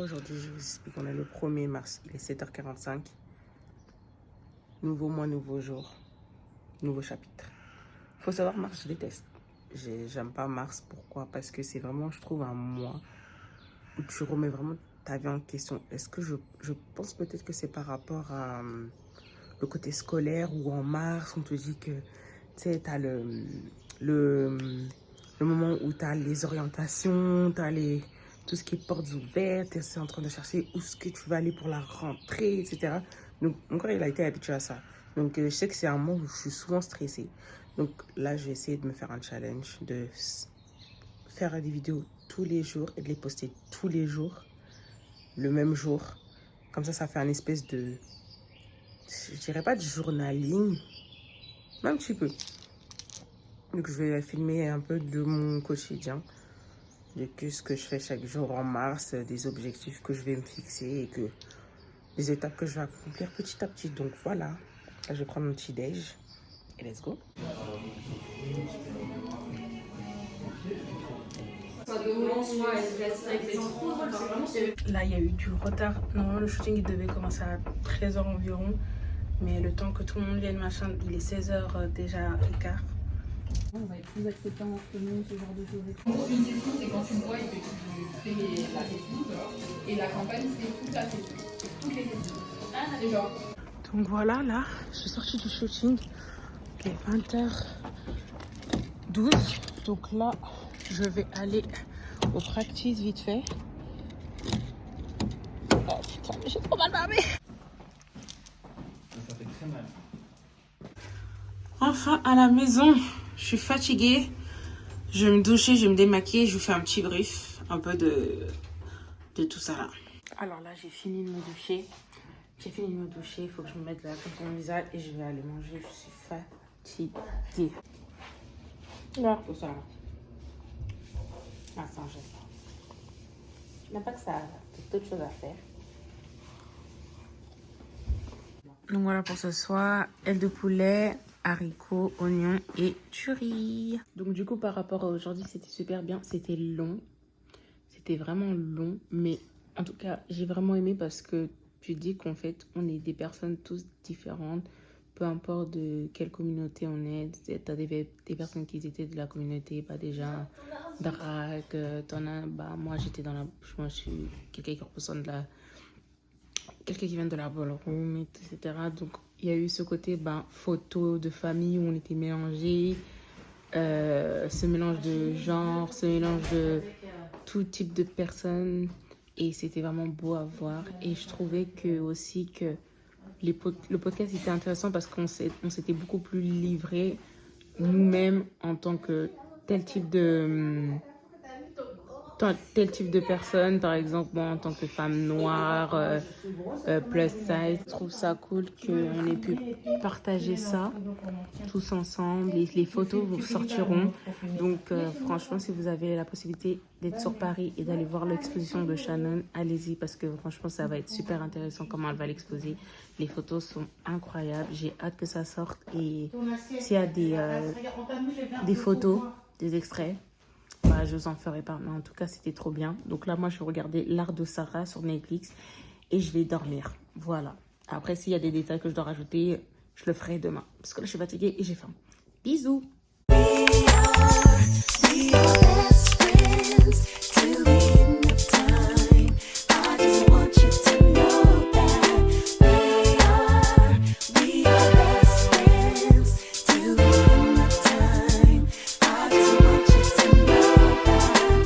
aujourd'hui, je vous explique. On est le 1er mars, il est 7h45. Nouveau mois, nouveau jour, nouveau chapitre. Faut savoir, mars, je déteste. J'aime pas mars. Pourquoi? Parce que c'est vraiment, je trouve, un mois où tu remets vraiment ta vie en question. Est-ce que je pense peut-être que c'est par rapport à le côté scolaire où en mars, on te dit que, tu sais, t'as le moment où tu as les orientations, tu as tout ce qui est portes ouvertes, tu es en train de chercher où est-ce que tu vas aller pour la rentrée, etc. Donc, mon corps, il a été habitué à ça. Donc, je sais que c'est un moment où je suis souvent stressée. Donc, là, je vais essayer de me faire un challenge, de faire des vidéos tous les jours et de les poster tous les jours, le même jour. Comme ça fait un espèce de, je dirais pas de journaling, mais un petit peu. Donc, je vais filmer un peu de mon quotidien, de ce que je fais chaque jour en mars, des objectifs que je vais me fixer et que les étapes que je vais accomplir petit à petit. Donc, voilà. Là, je vais prendre mon petit déj et let's go. Là, il y a eu du retard. Normalement, le shooting il devait commencer à 13h environ. Mais le temps que tout le monde vienne, machin, il est 16h déjà écart. On va être plus acceptant que nous, ce genre de choses. En gros, une session, c'est quand tu bois et que tu fais la session, et la campagne, c'est toute la session. Toutes les sessions. Et genre. Donc voilà, là, je suis sortie du shooting. Il est 20h12. Donc là, je vais aller au practice vite fait. Oh putain, mais j'ai trop mal barbé. Ça fait très mal. Enfin à la maison, je suis fatiguée. Je vais me doucher, je vais me démaquiller, je vous fais un petit brief, un peu de tout ça là. Alors là, j'ai fini de me doucher. Il faut que je me mette la crème sur mon visage et je vais aller manger. Je suis fatiguée. Là, tout ça là. Ah, ça, j'aime pas. Je n'aime pas que ça, c'est d'autres choses à faire. Donc voilà pour ce soir, aile de poulet, haricots, oignons et du riz. Donc du coup par rapport à aujourd'hui, c'était super bien. C'était long, c'était vraiment long, mais en tout cas j'ai vraiment aimé parce que tu dis qu'en fait on est des personnes tous différentes, peu importe de quelle communauté on est. T'as des personnes qui étaient de la communauté, pas déjà drague, t'en as, bah moi j'étais dans la, moi je suis quelqu'un qui représente quelqu'un qui vient de la ballroom, etc. Donc, il y a eu ce côté photo de famille où on était mélangés, ce mélange de genre, ce mélange de tout type de personnes. Et c'était vraiment beau à voir. Et je trouvais aussi que le podcast était intéressant parce qu'on s'était beaucoup plus livrés nous-mêmes en tant que tel type de personne, par exemple, moi en tant que femme noire, plus size. Je trouve ça cool qu'on ait pu partager ça tous ensemble. Les photos vous sortiront. Donc franchement, si vous avez la possibilité d'être sur Paris et d'aller voir l'exposition de Shannon, allez-y parce que franchement, ça va être super intéressant comment elle va l'exposer. Les photos sont incroyables. J'ai hâte que ça sorte. Et s'il y a des photos, des extraits, je vous en ferai pas, mais en tout cas c'était trop bien. Donc là moi je vais regarder L'Art de Sarah sur Netflix et je vais dormir, voilà. Après s'il y a des détails que je dois rajouter, je le ferai demain parce que là je suis fatiguée et j'ai faim. Bisous.